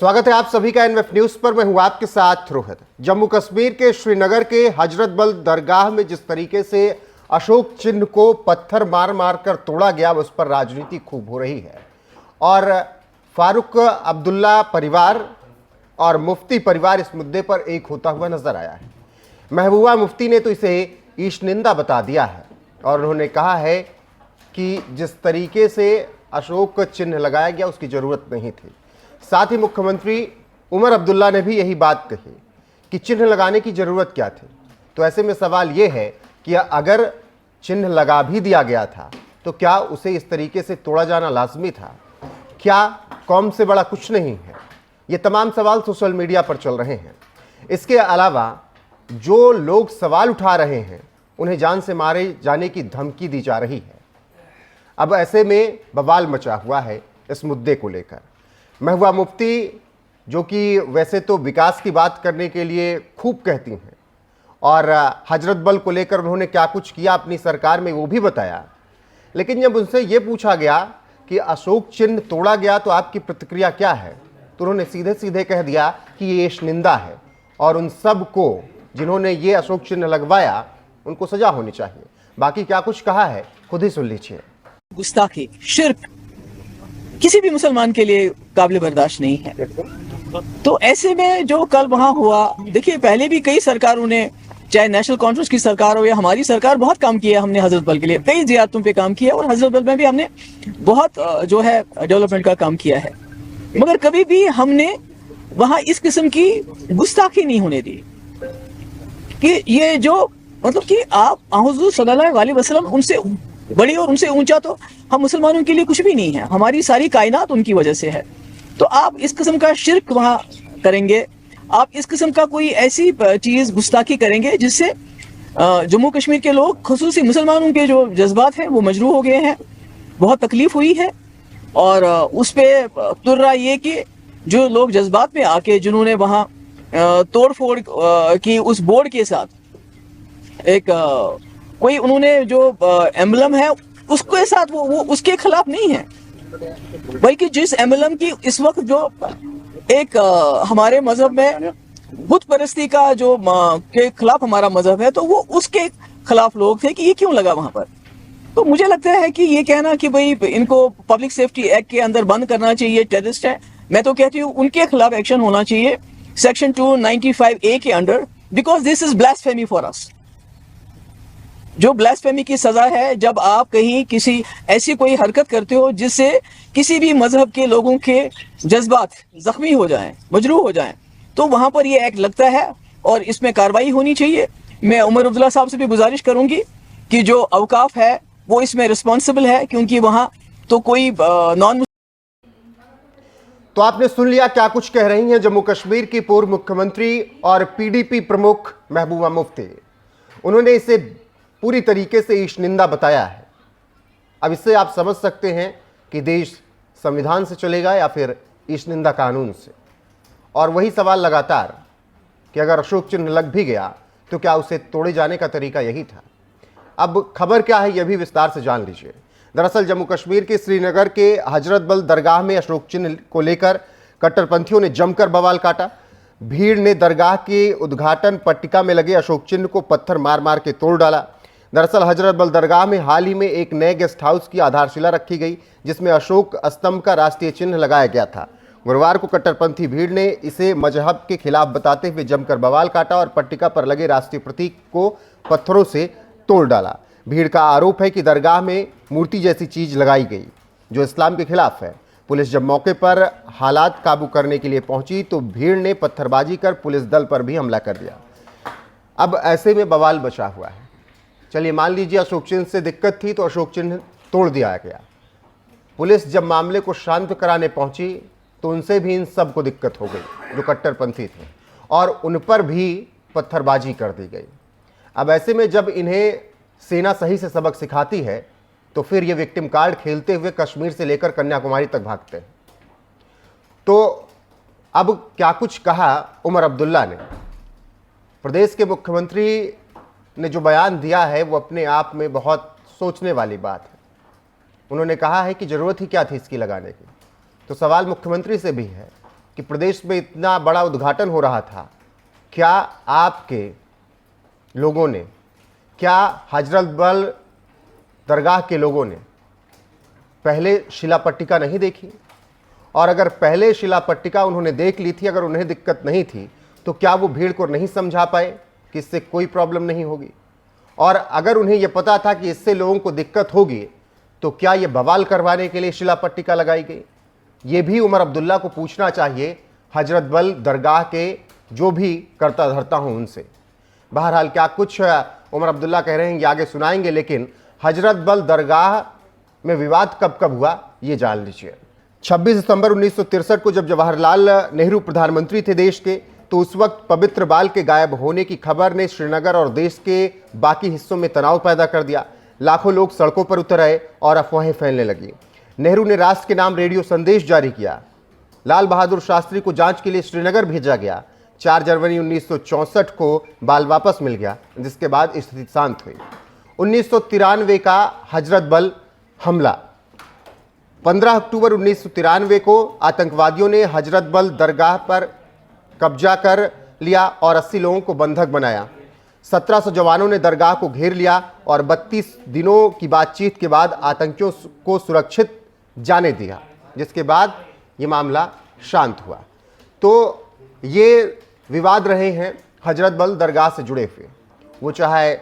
स्वागत है आप सभी का एनएफ न्यूज पर। मैं हूं आपके साथ रोहित। जम्मू कश्मीर के श्रीनगर के हजरत बल दरगाह में जिस तरीके से अशोक चिन्ह को पत्थर मार मार कर तोड़ा गया, उस पर राजनीति खूब हो रही है और फारूक अब्दुल्ला परिवार और मुफ्ती परिवार इस मुद्दे पर एक होता हुआ नजर आया है। महबूबा मुफ्ती ने तो इसे ईशनिंदा बता दिया है और उन्होंने कहा है कि जिस तरीके से अशोक चिन्ह लगाया गया उसकी ज़रूरत नहीं थी। साथ ही मुख्यमंत्री उमर अब्दुल्ला ने भी यही बात कही कि चिन्ह लगाने की ज़रूरत क्या थी। तो ऐसे में सवाल ये है कि अगर चिन्ह लगा भी दिया गया था तो क्या उसे इस तरीके से तोड़ा जाना लाजमी था? क्या कौम से बड़ा कुछ नहीं है? ये तमाम सवाल सोशल मीडिया पर चल रहे हैं। इसके अलावा जो लोग सवाल उठा रहे हैं उन्हें जान से मारे जाने की धमकी दी जा रही है। अब ऐसे में बवाल मचा हुआ है इस मुद्दे को लेकर। महबूबा मुफ्ती, जो कि वैसे तो विकास की बात करने के लिए खूब कहती हैं और हजरत बल को लेकर उन्होंने क्या कुछ किया अपनी सरकार में वो भी बताया, लेकिन जब उनसे ये पूछा गया कि अशोक चिन्ह तोड़ा गया तो आपकी प्रतिक्रिया क्या है, तो उन्होंने सीधे सीधे कह दिया कि ये ईशनिंदा है और उन सब को जिन्होंने ये अशोक चिन्ह लगवाया उनको सजा होनी चाहिए। बाकी क्या कुछ कहा है खुद ही सुन लीजिए। गुस्ताखी, शिर्क किसी भी मुसलमान के लिए काबिल बर्दाश्त नहीं है। तो ऐसे में जो कल वहां हुआ, देखिए पहले भी कई सरकारों ने, चाहे नेशनल कॉन्फ्रेंस की सरकार हो या हमारी सरकार, बहुत काम किया हमने हजरत बल के लिए, कई जियारतों पे काम किया और हजरत बल में भी हमने बहुत जो है डेवलपमेंट का काम किया है, मगर कभी भी हमने वहां इस किस्म की गुस्ताखी नहीं होने दी कि ये जो मतलब कि आप हुज़ूर सल्लल्लाहु अलैहि वसल्लम उनसे बड़ी और उनसे ऊंचा तो हम मुसलमानों के लिए कुछ भी नहीं है, हमारी सारी कायनात उनकी वजह से है। तो आप इस किस्म का शिर्क वहां करेंगे, आप इस किस्म का कोई ऐसी चीज गुस्ताखी करेंगे जिससे जम्मू कश्मीर के लोग, खुसूसी मुसलमानों के जो जज्बात हैं वो मजरूह हो गए हैं, बहुत तकलीफ हुई है। और उस पर तुर्रा ये कि जो लोग जज्बात में आके जिन्होंने वहाँ तोड़ फोड़ की उस बोर्ड के साथ एक कोई उन्होंने जो एम्बलम है उसके साथ वो उसके खिलाफ नहीं है, बल्कि जिस एम्बलम की इस वक्त जो एक हमारे मजहब में बुत परस्ती का जो के खिलाफ हमारा मजहब है, तो वो उसके खिलाफ लोग थे कि ये क्यों लगा वहां पर। तो मुझे लगता है कि ये कहना कि भाई इनको पब्लिक सेफ्टी एक्ट के अंदर बंद करना चाहिए, टेररिस्ट है, मैं तो कहती हूँ उनके खिलाफ एक्शन होना चाहिए सेक्शन 295A के under, because this is blasphemy for us. जो ब्लास्फेमी की सजा है जब आप कहीं किसी ऐसी कोई हरकत करते हो जिससे किसी भी मजहब के लोगों के जज्बात जख्मी हो जाएं, मजरूह हो जाएं, तो वहां पर ये एक्ट लगता है और इसमें कार्रवाई होनी चाहिए। मैं उमर अब्दुल्ला साहब से भी गुजारिश करूंगी कि जो अवकाफ है वो इसमें रिस्पॉन्सिबल है, क्योंकि वहां तो कोई नॉन। तो आपने सुन लिया क्या कुछ कह रही हैं जम्मू कश्मीर की पूर्व मुख्यमंत्री और पीडीपी प्रमुख महबूबा मुफ्ती। उन्होंने इसे पूरी तरीके से ईशनिंदा बताया है। अब इससे आप समझ सकते हैं कि देश संविधान से चलेगा या फिर ईशनिंदा कानून से। और वही सवाल लगातार कि अगर अशोक चिन्ह लग भी गया तो क्या उसे तोड़े जाने का तरीका यही था? अब खबर क्या है यह भी विस्तार से जान लीजिए। दरअसल जम्मू कश्मीर के श्रीनगर के हजरत बल दरगाह में अशोक चिन्ह को लेकर कट्टरपंथियों ने जमकर बवाल काटा। भीड़ ने दरगाह के उद्घाटन पट्टिका में लगे अशोक चिन्ह को पत्थर मार मार के तोड़ डाला। दरअसल हजरत बल दरगाह में हाल ही में एक नए गेस्ट हाउस की आधारशिला रखी गई जिसमें अशोक स्तंभ का राष्ट्रीय चिन्ह लगाया गया था। गुरुवार को कट्टरपंथी भीड़ ने इसे मजहब के खिलाफ बताते हुए जमकर बवाल काटा और पट्टिका पर लगे राष्ट्रीय प्रतीक को पत्थरों से तोड़ डाला। भीड़ का आरोप है कि दरगाह में मूर्ति जैसी चीज लगाई गई जो इस्लाम के खिलाफ है। पुलिस जब मौके पर हालात काबू करने के लिए पहुंची तो भीड़ ने पत्थरबाजी कर पुलिस दल पर भी हमला कर दिया। अब ऐसे में बवाल बचा हुआ है। चलिए मान लीजिए अशोक चिन्ह से दिक्कत थी तो अशोक चिन्ह तोड़ दिया गया। पुलिस जब मामले को शांत कराने पहुंची तो उनसे भी इन सब को दिक्कत हो गई जो कट्टरपंथी थे और उन पर भी पत्थरबाजी कर दी गई। अब ऐसे में जब इन्हें सेना सही से सबक सिखाती है तो फिर ये विक्टिम कार्ड खेलते हुए कश्मीर से लेकर कन्याकुमारी तक भागते हैं। तो अब क्या कुछ कहा उमर अब्दुल्ला ने। प्रदेश के मुख्यमंत्री ने जो बयान दिया है वो अपने आप में बहुत सोचने वाली बात है। उन्होंने कहा है कि ज़रूरत ही क्या थी इसकी लगाने की। तो सवाल मुख्यमंत्री से भी है कि प्रदेश में इतना बड़ा उद्घाटन हो रहा था, क्या आपके लोगों ने, क्या हजरत बल दरगाह के लोगों ने पहले शिला पट्टिका नहीं देखी? और अगर पहले शिला पट्टिका उन्होंने देख ली थी, अगर उन्हें दिक्कत नहीं थी, तो क्या वो भीड़ को नहीं समझा पाए कि इससे कोई प्रॉब्लम नहीं होगी? और अगर उन्हें यह पता था कि इससे लोगों को दिक्कत होगी, तो क्या ये बवाल करवाने के लिए शिला पट्टिका लगाई गई? ये भी उमर अब्दुल्ला को पूछना चाहिए, हजरत बल दरगाह के जो भी करता धरता हूं उनसे। बहरहाल क्या कुछ उमर अब्दुल्ला कह रहे हैं ये आगे सुनाएंगे, लेकिन हजरत बल दरगाह में विवाद कब कब हुआ ये जान लीजिए। 26 सितंबर 1963 को जब जवाहरलाल नेहरू प्रधानमंत्री थे देश के, तो उस वक्त पवित्र बाल के गायब होने की खबर ने श्रीनगर और देश के बाकी हिस्सों में तनाव पैदा कर दिया। लाखों लोग सड़कों पर उतर आए और अफवाहें फैलने लगी। नेहरू ने राष्ट्र के नाम रेडियो संदेश जारी किया। लाल बहादुर शास्त्री को जांच के लिए श्रीनगर भेजा गया। 4 जनवरी 1964 को बाल वापस मिल गया, जिसके बाद स्थिति शांत हुई। 1993 का हजरत बल हमला। 15 अक्टूबर 1993 को आतंकवादियों ने हजरत बल दरगाह पर कब्जा कर लिया और 80 लोगों को बंधक बनाया। 1700 जवानों ने दरगाह को घेर लिया और 32 दिनों की बातचीत के बाद आतंकियों को सुरक्षित जाने दिया, जिसके बाद ये मामला शांत हुआ। तो ये विवाद रहे हैं हजरत बल दरगाह से जुड़े हुए, वो चाहे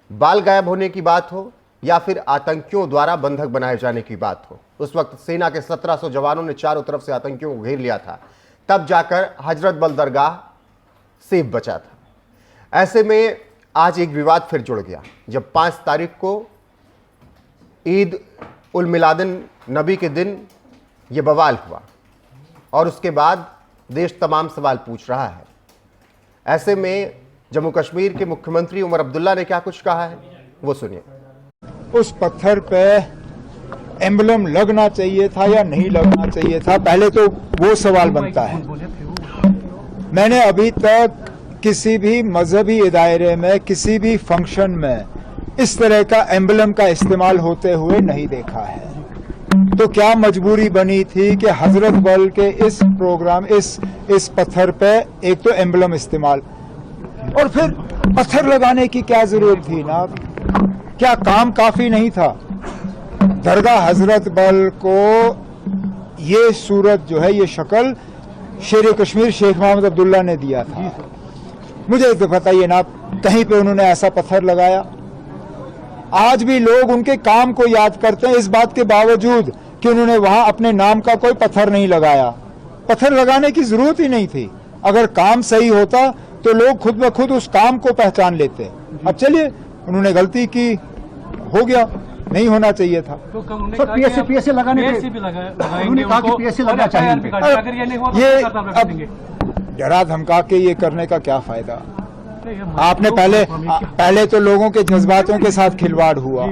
बाल गायब होने की बात हो या फिर आतंकियों द्वारा बंधक बनाए जाने की बात हो। उस वक्त सेना के 1700 जवानों ने चारों तरफ से आतंकियों को घेर लिया था, तब जाकर हजरत बल दरगाह सेफ बचा था। ऐसे में आज एक विवाद फिर जुड़ गया, जब 5 तारीख को ईद उल मिलादुन नबी के दिन ये बवाल हुआ और उसके बाद देश तमाम सवाल पूछ रहा है। ऐसे में जम्मू कश्मीर के मुख्यमंत्री उमर अब्दुल्ला ने क्या कुछ कहा है, वो सुनिए। उस पत्थर पे एम्बलम लगना चाहिए था या नहीं लगना चाहिए था, पहले तो वो सवाल बनता है। मैंने अभी तक किसी भी मजहबी दायरे में, किसी भी फंक्शन में इस तरह का एम्बलम का इस्तेमाल होते हुए नहीं देखा है। तो क्या मजबूरी बनी थी कि हजरत बल के इस प्रोग्राम, इस पत्थर पे एक तो एम्बलम इस्तेमाल, और फिर पत्थर लगाने की क्या जरूरत थी ना? क्या काम काफी नहीं था? दरगाह हजरत बल को ये सूरत जो है, ये शक्ल शेर कश्मीर शेख मोहम्मद अब्दुल्ला ने दिया था। मुझे तो बताइए ना, कहीं पे उन्होंने ऐसा पत्थर लगाया? आज भी लोग उनके काम को याद करते हैं, इस बात के बावजूद कि उन्होंने वहां अपने नाम का कोई पत्थर नहीं लगाया। पत्थर लगाने की जरूरत ही नहीं थी। अगर काम सही होता तो लोग खुद ब खुद उस काम को पहचान लेते। अब चलिए, उन्होंने गलती की, हो गया, नहीं होना चाहिए था। तो पीएससी लगाने उन्होंने कहा कि पीएससी लगना चाहिए। अगर ये नहीं हुआ तो ये करता अब डरा धमका के ये करने का क्या फायदा? आपने पहले तो लोगों के जज्बातों के साथ खिलवाड़ हुआ,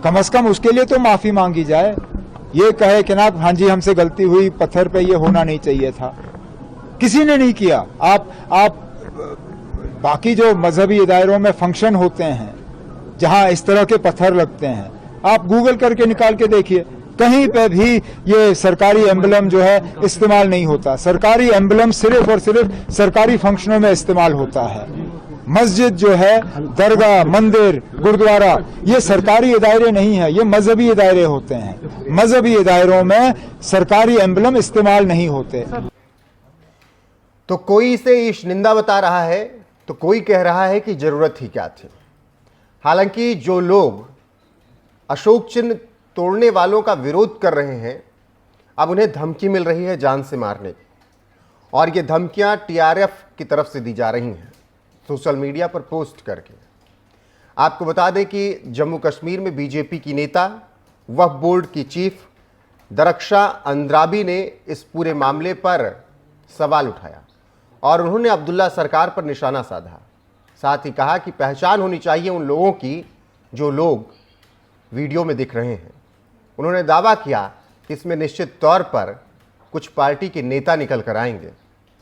कम से कम उसके लिए तो माफी मांगी जाए। ये कहे कि ना हाँ जी हमसे गलती हुई, पत्थर पे ये होना नहीं चाहिए था, किसी ने नहीं किया। आप बाकी जो मजहबी दायरों में फंक्शन होते हैं जहां इस तरह के पत्थर लगते हैं, आप गूगल करके निकाल के देखिए, कहीं पे भी ये सरकारी एम्बलम जो है इस्तेमाल नहीं होता। सरकारी एम्बलम सिर्फ और सिर्फ सरकारी फंक्शनों में इस्तेमाल होता है। मस्जिद जो है, दरगाह, मंदिर, गुरुद्वारा, ये सरकारी दायरे नहीं है, ये मजहबी दायरे होते हैं। मजहबी दायरों में सरकारी एम्बलम इस्तेमाल नहीं होते। तो कोई इसे ईशनिंदा बता रहा है, तो कोई कह रहा है कि जरूरत ही क्या थी। हालांकि जो लोग अशोक चिन्ह तोड़ने वालों का विरोध कर रहे हैं, अब उन्हें धमकी मिल रही है जान से मारने की, और ये धमकियां टीआरएफ की तरफ से दी जा रही हैं सोशल मीडिया पर पोस्ट करके। आपको बता दें कि जम्मू कश्मीर में बीजेपी की नेता, वक्फ बोर्ड की चीफ दरक्षा अंद्राबी ने इस पूरे मामले पर सवाल उठाया और उन्होंने अब्दुल्ला सरकार पर निशाना साधा। साथ ही कहा कि पहचान होनी चाहिए उन लोगों की जो लोग वीडियो में दिख रहे हैं। उन्होंने दावा किया कि इसमें निश्चित तौर पर कुछ पार्टी के नेता निकल कर आएंगे।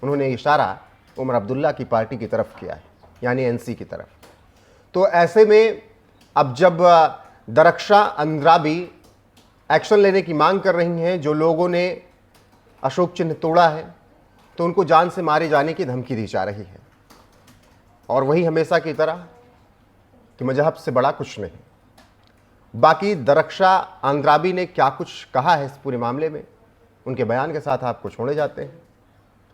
उन्होंने इशारा उमर अब्दुल्ला की पार्टी की तरफ किया है, यानी एनसी की तरफ। तो ऐसे में अब जब दरक्षा अंद्राबी एक्शन लेने की मांग कर रही हैं, जो लोगों ने अशोक चिन्ह तोड़ा है तो उनको जान से मारे जाने की धमकी दी जा रही है। और वही हमेशा की तरह कि मजहब से बड़ा कुछ नहीं। बाकी दरक्षा आंद्राबी ने क्या कुछ कहा है इस पूरे मामले में, उनके बयान के साथ आपको छोड़े जाते हैं।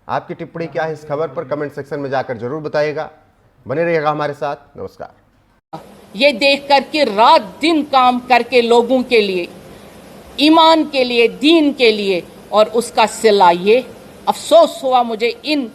आपकी टिप्पणी क्या है इस खबर पर कमेंट सेक्शन में जाकर जरूर बताइएगा। बने रहिएगा हमारे साथ। नमस्कार। ये देख कर के रात दिन काम करके लोगों के लिए, ईमान के लिए, दीन के लिए, और उसका सिला ये अफसोस हुआ मुझे इन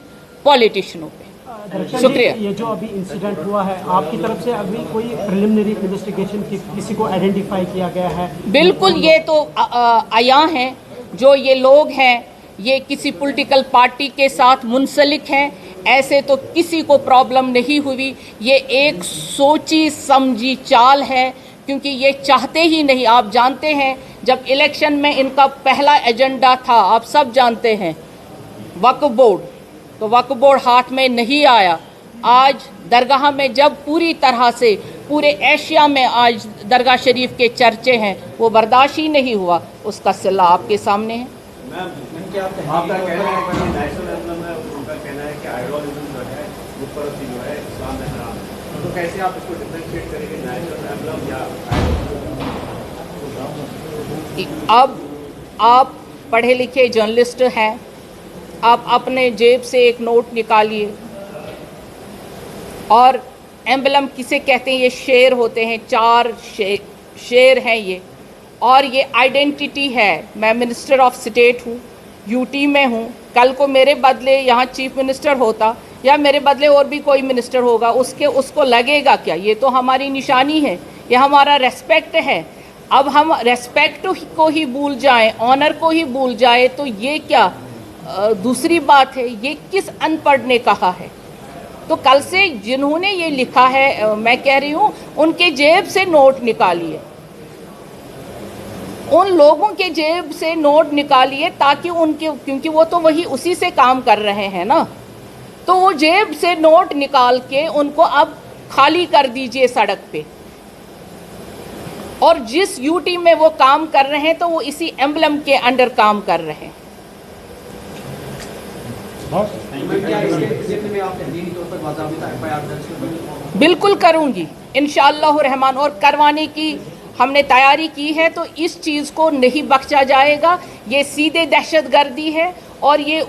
पॉलिटिशियनों पे। शुक्रिया। ये जो अभी इंसिडेंट हुआ है, आपकी तरफ से अभी कोई प्रिलिमिनरी इन्वेस्टिगेशन किसी को आइडेंटिफाई किया गया है? बिल्कुल, ये तो आया है, जो ये लोग हैं ये किसी पॉलिटिकल पार्टी के साथ मुंसलिक हैं। ऐसे तो किसी को प्रॉब्लम नहीं हुई। ये एक सोची समझी चाल है, क्योंकि ये चाहते ही नहीं। आप जानते हैं जब इलेक्शन में इनका पहला एजेंडा था, आप सब जानते हैं, वक्फ बोर्ड, तो वक्फ बोर्ड हाथ में नहीं आया। आज दरगाह में जब पूरी तरह से पूरे एशिया में आज दरगाह शरीफ के चर्चे हैं, वो बर्दाश्त ही नहीं हुआ। उसका सिला आपके सामने है। अब आप पढ़े लिखे जर्नलिस्ट हैं, आप अपने जेब से एक नोट निकालिए, और एम्बलम किसे कहते हैं? ये शेर होते हैं, 4 शेर हैं ये, और ये आइडेंटिटी है। मैं मिनिस्टर ऑफ स्टेट हूँ, यूटी में हूँ। कल को मेरे बदले यहाँ चीफ मिनिस्टर होता, या मेरे बदले और भी कोई मिनिस्टर होगा, उसको लगेगा क्या? ये तो हमारी निशानी है, ये हमारा रेस्पेक्ट है। अब हम रेस्पेक्ट को ही भूल जाएं, ऑनर को ही भूल जाए, तो ये क्या दूसरी बात है? ये किस अनपढ़ ने कहा है? तो कल से जिन्होंने ये लिखा है, मैं कह रही हूँ, उनके जेब से नोट निकालिए, उन लोगों के जेब से नोट निकालिए, ताकि उनके, क्योंकि वो तो वही उसी से काम कर रहे हैं ना, तो वो जेब से नोट निकाल के उनको अब खाली कर दीजिए सड़क पे। और जिस यूटी में वो काम कर रहे हैं, तो वो इसी एम्बलम के अंडर काम कर रहे हैं। बिल्कुल करूंगी इंशाअल्लाह रहमान, और करवाने की हमने तैयारी की है। तो इस चीज़ को नहीं बख्शा जाएगा। ये सीधे दहशतगर्दी है, और ये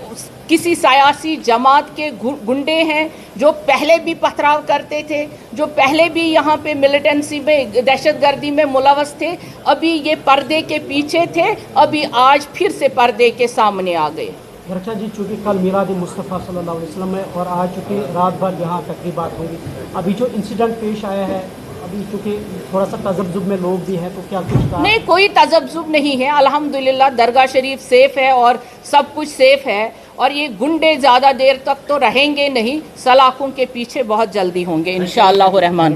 किसी सियासी जमात के गुंडे हैं, जो पहले भी पथराव करते थे, जो पहले भी यहाँ पे मिलिटेंसी में, दहशतगर्दी में मुलवस थे। अभी ये पर्दे के पीछे थे, अभी आज फिर से पर्दे के सामने आ गए। दरक्षा जी, चूँकि कल मिलाद-ए-मुस्तफ़ा सल्लल्लाहु अलैहि वसल्लम है, और आज चूँकि रात भर यहाँ तकरीबात होंगी, अभी जो इंसिडेंट पेश आया है, अभी चूँकि थोड़ा सा तज़ब्ज़ुब में लोग भी हैं, तो क्या कुछ कहा? नहीं, कोई तज़ब्ज़ुब नहीं है। अल्हम्दुलिल्लाह दरगाह शरीफ सेफ है, और सब कुछ सेफ है। और ये गुंडे ज़्यादा देर तक तो रहेंगे नहीं, सलाखों के पीछे बहुत जल्दी होंगे इंशाअल्लाह रहमान।